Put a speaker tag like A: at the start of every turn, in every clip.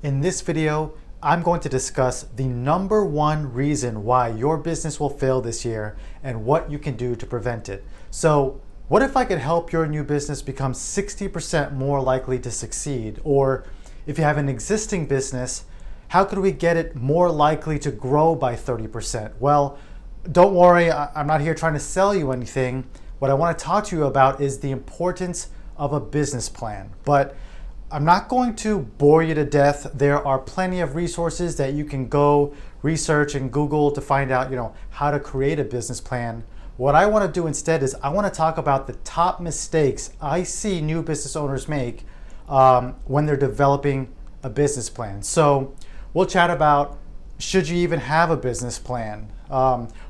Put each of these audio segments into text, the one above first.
A: In this video, I'm going to discuss the number one reason why your business will fail this year and what you can do to prevent it. So, what if I could help your new business become 60% more likely to succeed? Or if you have an existing business, how could we get it more likely to grow by 30%? Well, don't worry, I'm not here trying to sell you anything. What I want to talk to you about is the importance of a business plan. But I'm not going to bore you to death. There are plenty of resources that you can go research and Google to find out, how to create a business plan. What I want to do instead is I want to talk about the top mistakes I see new business owners make when they're developing a business plan. So we'll chat about, should you even have a business plan?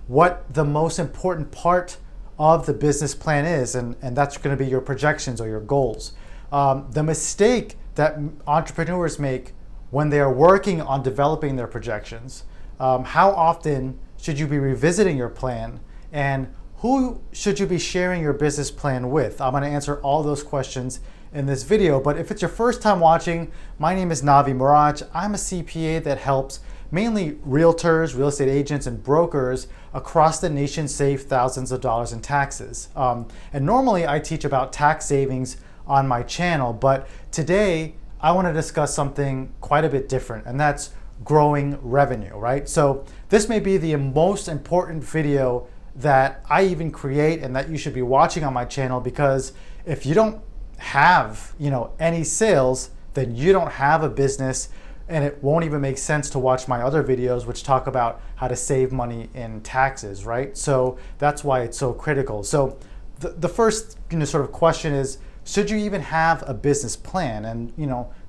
A: What the most important part of the business plan is, and that's going to be your projections or your goals. The mistake that entrepreneurs make when they are working on developing their projections. How often should you be revisiting your plan, and who should you be sharing your business plan with? I'm going to answer all those questions in this video, but if it's your first time watching, my name is Navi Miraj. I'm a CPA that helps mainly realtors, real estate agents, and brokers across the nation save thousands of dollars in taxes. And normally I teach about tax savings on my channel, but today I want to discuss something quite a bit different, and that's growing revenue, right? So this may be the most important video that I even create and that you should be watching on my channel, because if you don't have, any sales, then you don't have a business, and it won't even make sense to watch my other videos which talk about how to save money in taxes, right? So that's why it's so critical. So the first sort of question is, should you even have a business plan? And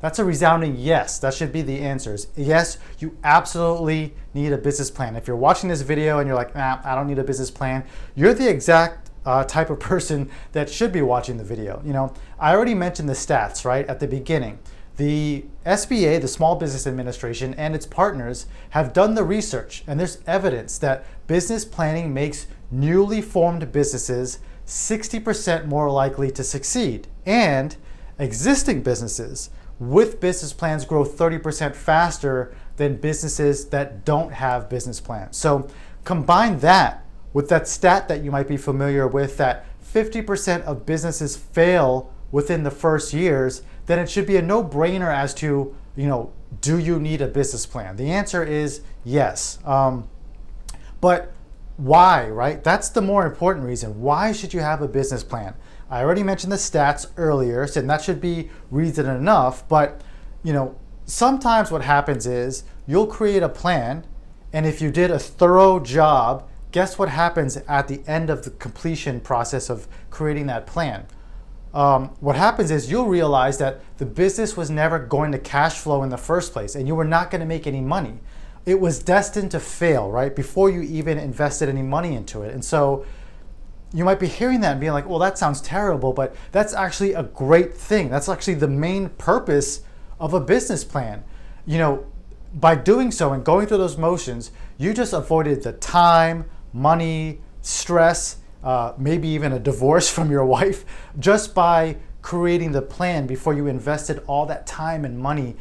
A: that's a resounding yes. That should be the answers. Yes, you absolutely need a business plan. If you're watching this video and you're like, nah, I don't need a business plan, you're the exact type of person that should be watching the video. I already mentioned the stats, right, at the beginning. The SBA, the Small Business Administration, and its partners have done the research, and there's evidence that business planning makes newly formed businesses 60% more likely to succeed, and existing businesses with business plans grow 30% faster than businesses that don't have business plans. So combine that with that stat that you might be familiar with, that 50% of businesses fail within the first years, then it should be a no-brainer as to, do you need a business plan? The answer is yes. But why, right? That's the more important reason. Why should you have a business plan? I already mentioned the stats earlier, so that should be reason enough. But, sometimes what happens is you'll create a plan, and if you did a thorough job, guess what happens at the end of the completion process of creating that plan? What happens is you'll realize that the business was never going to cash flow in the first place, and you were not going to make any money. It was destined to fail, right, before you even invested any money into it. And so you might be hearing that and being like, well, that sounds terrible, but that's actually a great thing. That's actually the main purpose of a business plan. By doing so and going through those motions, you just avoided the time, money, stress, maybe even a divorce from your wife, just by creating the plan before you invested all that time and money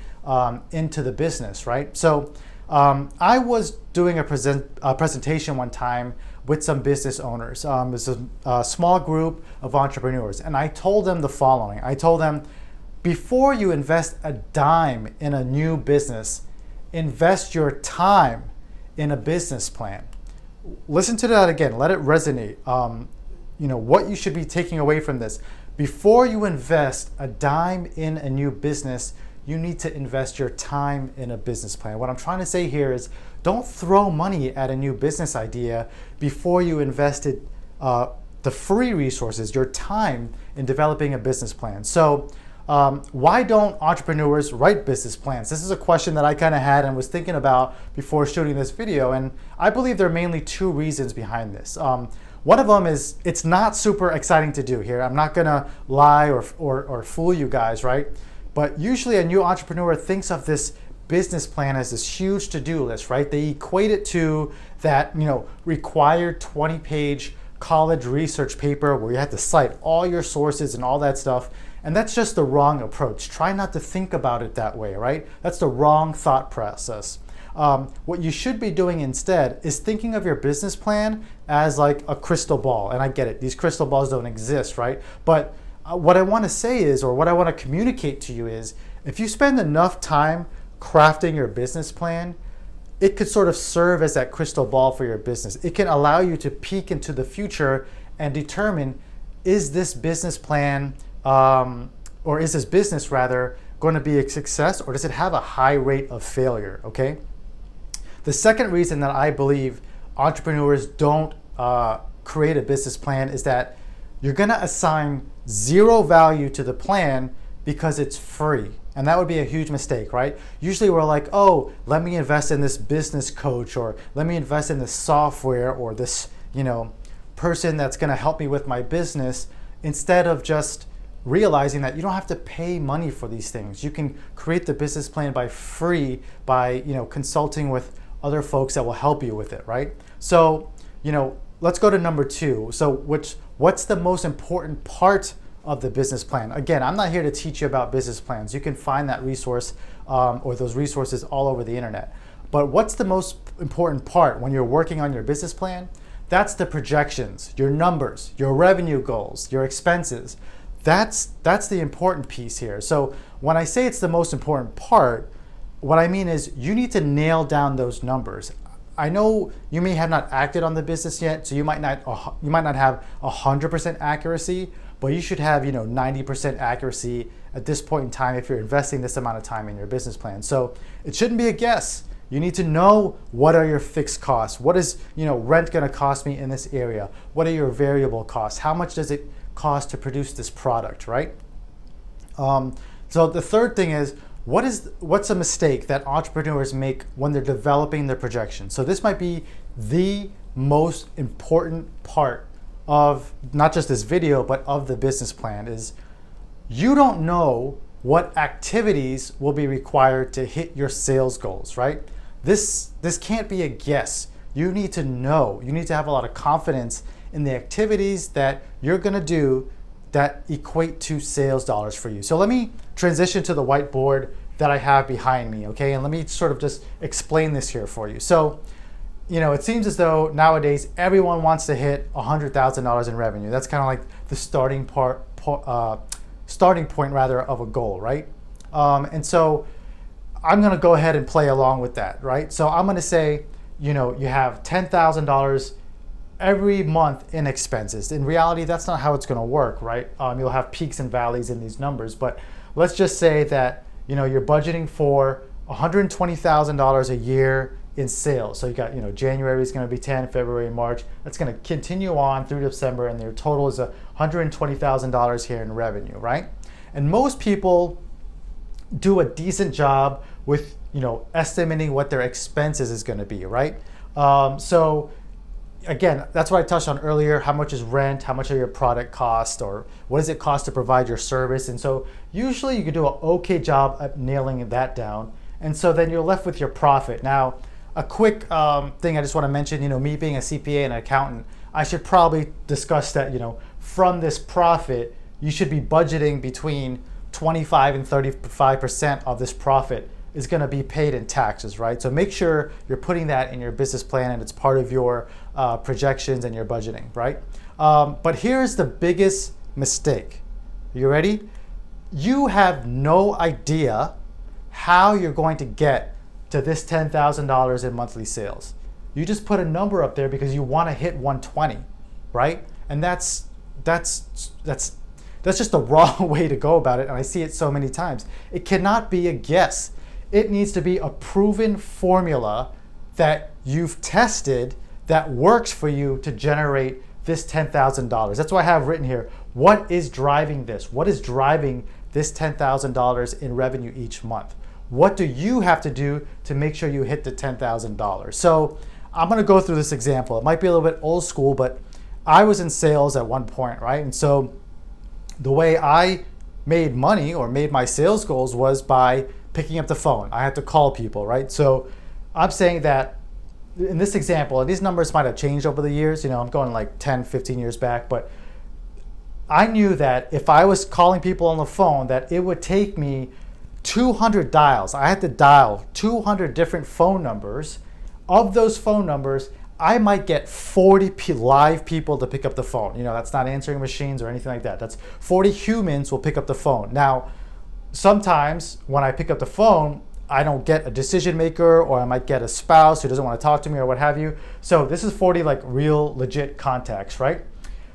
A: into the business, right? So I was doing a presentation one time with some business owners. It was a small group of entrepreneurs, and I told them the following. I told them, before you invest a dime in a new business, invest your time in a business plan. Listen to that again. Let it resonate. What you should be taking away from this. Before you invest a dime in a new business, you need to invest your time in a business plan. What I'm trying to say here is, don't throw money at a new business idea before you invested the free resources, your time, in developing a business plan. So why don't entrepreneurs write business plans? This is a question that I kind of had and was thinking about before shooting this video, and I believe there are mainly two reasons behind this. One of them is it's not super exciting to do here. I'm not gonna lie or fool you guys, right? But usually a new entrepreneur thinks of this business plan as this huge to-do list, right? They equate it to that, required 20-page college research paper where you have to cite all your sources and all that stuff. And that's just the wrong approach. Try not to think about it that way, right? That's the wrong thought process. What you should be doing instead is thinking of your business plan as like a crystal ball. And I get it, these crystal balls don't exist, right? But what I want to say is, or what I want to communicate to you is, if you spend enough time crafting your business plan, it could sort of serve as that crystal ball for your business. It can allow you to peek into the future and determine, is this business plan, or is this business rather, going to be a success, or does it have a high rate of failure, okay? The second reason that I believe entrepreneurs don't create a business plan is that you're gonna assign zero value to the plan because it's free. And that would be a huge mistake, right? Usually we're like, oh, let me invest in this business coach, or let me invest in this software, or this, person that's gonna help me with my business, instead of just realizing that you don't have to pay money for these things. You can create the business plan by free by, consulting with other folks that will help you with it, right? So, let's go to number 2. So what's the most important part of the business plan? Again, I'm not here to teach you about business plans. You can find that resource or those resources all over the internet. But what's the most important part when you're working on your business plan? That's the projections, your numbers, your revenue goals, your expenses. That's the important piece here. So when I say it's the most important part, what I mean is you need to nail down those numbers. I know you may have not acted on the business yet, so you might not have 100% accuracy, but you should have 90% accuracy at this point in time if you're investing this amount of time in your business plan. So it shouldn't be a guess. You need to know, what are your fixed costs? What is rent going to cost me in this area? What are your variable costs? How much does it cost to produce this product, right? So the third thing is, what's a mistake that entrepreneurs make when they're developing their projections? So this might be the most important part of not just this video, but of the business plan, is you don't know what activities will be required to hit your sales goals, right? This can't be a guess. You need to know. You need to have a lot of confidence in the activities that you're gonna do that equate to sales dollars for you. So let me transition to the whiteboard that I have behind me, okay? And let me sort of just explain this here for you. So, it seems as though nowadays everyone wants to hit $100,000 in revenue. That's kind of like the starting point of a goal, right? And so I'm gonna go ahead and play along with that, right? So I'm gonna say, you have $10,000 every month in expenses. In reality, that's not how it's gonna work, right? You'll have peaks and valleys in these numbers, but let's just say that, you're budgeting for $120,000 a year in sales. So you got, January is gonna be 10, February, March. That's gonna continue on through December, and your total is $120,000 here in revenue, right? And most people do a decent job with, estimating what their expenses is gonna be, right? So again, that's what I touched on earlier. How much is rent? How much are your product cost? Or what does it cost to provide your service? And so usually you can do an okay job at nailing that down. And so then you're left with your profit. Now, a quick thing I just want to mention, me being a CPA and an accountant, I should probably discuss that, from this profit, you should be budgeting between 25 and 35% of this profit is going to be paid in taxes, right? So make sure you're putting that in your business plan and it's part of your projections and your budgeting, right? But here's the biggest mistake. You ready? You have no idea how you're going to get to this $10,000 in monthly sales. You just put a number up there because you want to hit 120, right? And that's just the wrong way to go about it, and I see it so many times. It cannot be a guess. It needs to be a proven formula that you've tested that works for you to generate this $10,000. That's why I have written here, what is driving this? What is driving this $10,000 in revenue each month? What do you have to do to make sure you hit the $10,000? So I'm gonna go through this example. It might be a little bit old school, but I was in sales at one point, right? And so the way I made money or made my sales goals was by picking up the phone. I had to call people, right? So I'm saying that in this example, and these numbers might have changed over the years, I'm going like 10, 15 years back, but I knew that if I was calling people on the phone, that it would take me 200 dials. I had to dial 200 different phone numbers. Of those phone numbers, I might get 40 live people to pick up the phone. That's not answering machines or anything like that. That's 40 humans will pick up the phone. Now, sometimes when I pick up the phone, I don't get a decision maker, or I might get a spouse who doesn't want to talk to me or what have you. So this is 40 like real legit contacts, right?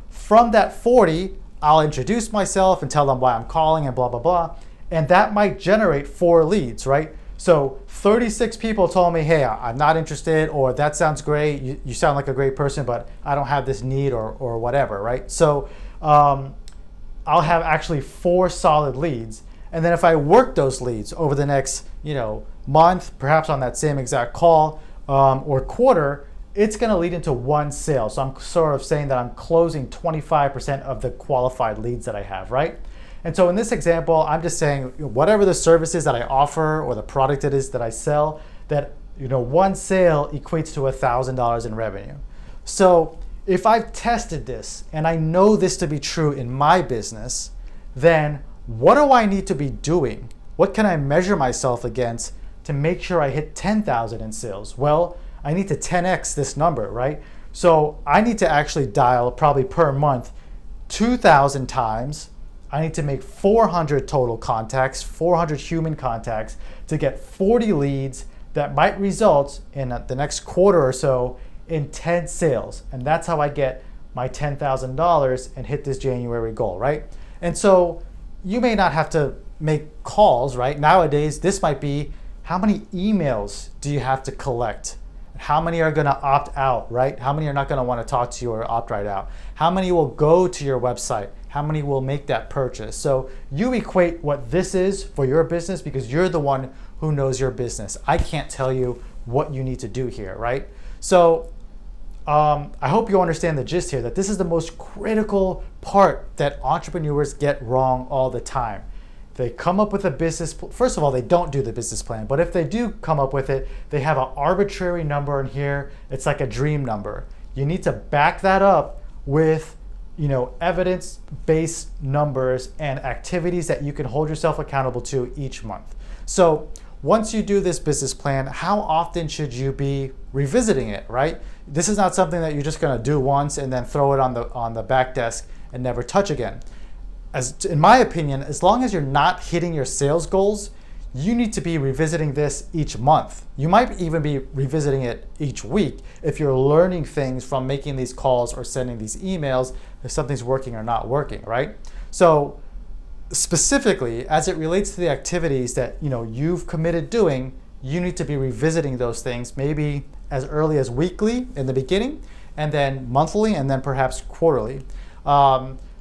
A: From that 40, I'll introduce myself and tell them why I'm calling and blah, blah, blah. And that might generate 4 leads, right? So 36 people told me, hey, I'm not interested, or that sounds great. You sound like a great person, but I don't have this need or whatever, right? So I'll have actually 4 solid leads. And then if I work those leads over the next, month, perhaps on that same exact call or quarter, it's going to lead into 1 sale. So I'm sort of saying that I'm closing 25% of the qualified leads that I have, right? And so in this example, I'm just saying whatever the service is that I offer or the product it is that I sell, that 1 sale equates to $1,000 in revenue. So if I've tested this and I know this to be true in my business, then what do I need to be doing? What can I measure myself against to make sure I hit 10,000 in sales? Well, I need to 10x this number, right? So I need to actually dial probably per month 2,000 times. I need to make 400 total contacts, 400 human contacts to get 40 leads that might result in the next quarter or so in 10 sales. And that's how I get my $10,000 and hit this January goal, right? And so you may not have to make calls, right? Nowadays, this might be how many emails do you have to collect? How many are going to opt out, right? How many are not going to want to talk to you or opt right out? How many will go to your website? How many will make that purchase? So you equate what this is for your business because you're the one who knows your business. I can't tell you what you need to do here, right? So I hope you understand the gist here, that this is the most critical part that entrepreneurs get wrong all the time. They come up with a business, first of all, they don't do the business plan, but if they do come up with it, they have an arbitrary number in here. It's like a dream number. You need to back that up with, evidence-based numbers and activities that you can hold yourself accountable to each month. So once you do this business plan, how often should you be revisiting it, right? This is not something that you're just gonna do once and then throw it on the back desk and never touch again. In my opinion, as long as you're not hitting your sales goals, you need to be revisiting this each month. You might even be revisiting it each week if you're learning things from making these calls or sending these emails, if something's working or not working, right? So specifically, as it relates to the activities that you've committed doing, you need to be revisiting those things maybe as early as weekly in the beginning, and then monthly, and then perhaps quarterly.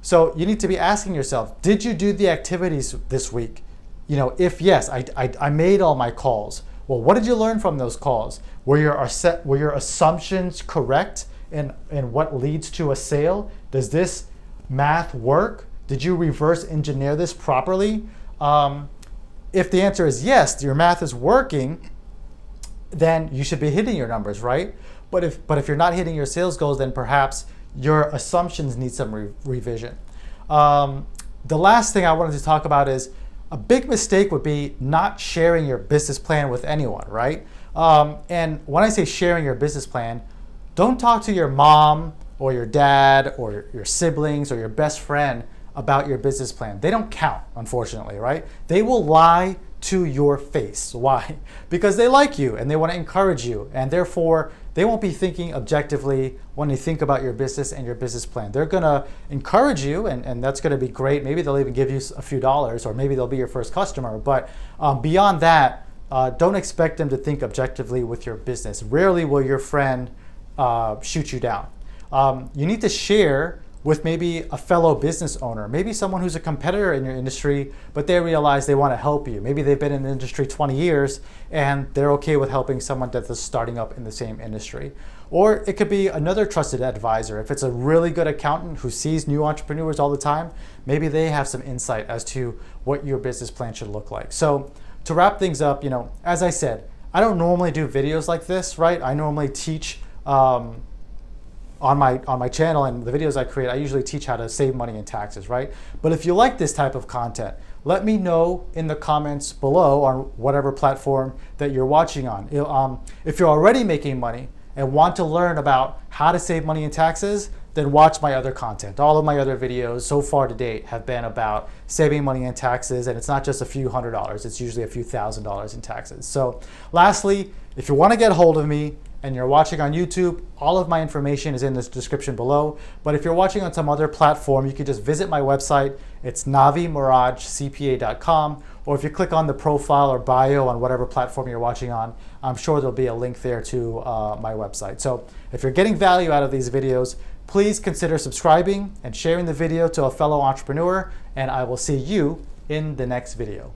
A: So you need to be asking yourself, did you do the activities this week? If yes, I made all my calls. Well, what did you learn from those calls? Were your assumptions correct in what leads to a sale? Does this math work? Did you reverse engineer this properly? If the answer is yes, your math is working, then you should be hitting your numbers, right? But if you're not hitting your sales goals, then perhaps your assumptions need some revision. The last thing I wanted to talk about is a big mistake would be not sharing your business plan with anyone, right? And when I say sharing your business plan, don't talk to your mom or your dad or your siblings or your best friend about your business plan. They don't count, unfortunately, right? They will lie to your face. Why? Because they like you and they want to encourage you, and therefore they won't be thinking objectively when they think about your business and your business plan. They're going to encourage you, and that's going to be great. Maybe they'll even give you a few dollars, or maybe they'll be your first customer. But beyond that, don't expect them to think objectively with your business. Rarely will your friend shoot you down. You need to share with maybe a fellow business owner, maybe someone who's a competitor in your industry, but they realize they want to help you. Maybe they've been in the industry 20 years and they're okay with helping someone that's starting up in the same industry. Or it could be another trusted advisor. If it's a really good accountant who sees new entrepreneurs all the time, maybe they have some insight as to what your business plan should look like. So to wrap things up, as I said, I don't normally do videos like this, right? I normally teach on my channel and the videos I create, I usually teach how to save money in taxes, right? But if you like this type of content, let me know in the comments below on whatever platform that you're watching on. If you're already making money and want to learn about how to save money in taxes, then watch my other content. All of my other videos so far to date have been about saving money in taxes, and it's not just a few $100s, it's usually a few $1,000s in taxes. So lastly, if you want to get a hold of me and you're watching on YouTube, all of my information is in the description below. But if you're watching on some other platform, you can just visit my website. It's navimirajcpa.com, or if you click on the profile or bio on whatever platform you're watching on, I'm sure there'll be a link there to my website. So if you're getting value out of these videos, please consider subscribing and sharing the video to a fellow entrepreneur, and I will see you in the next video.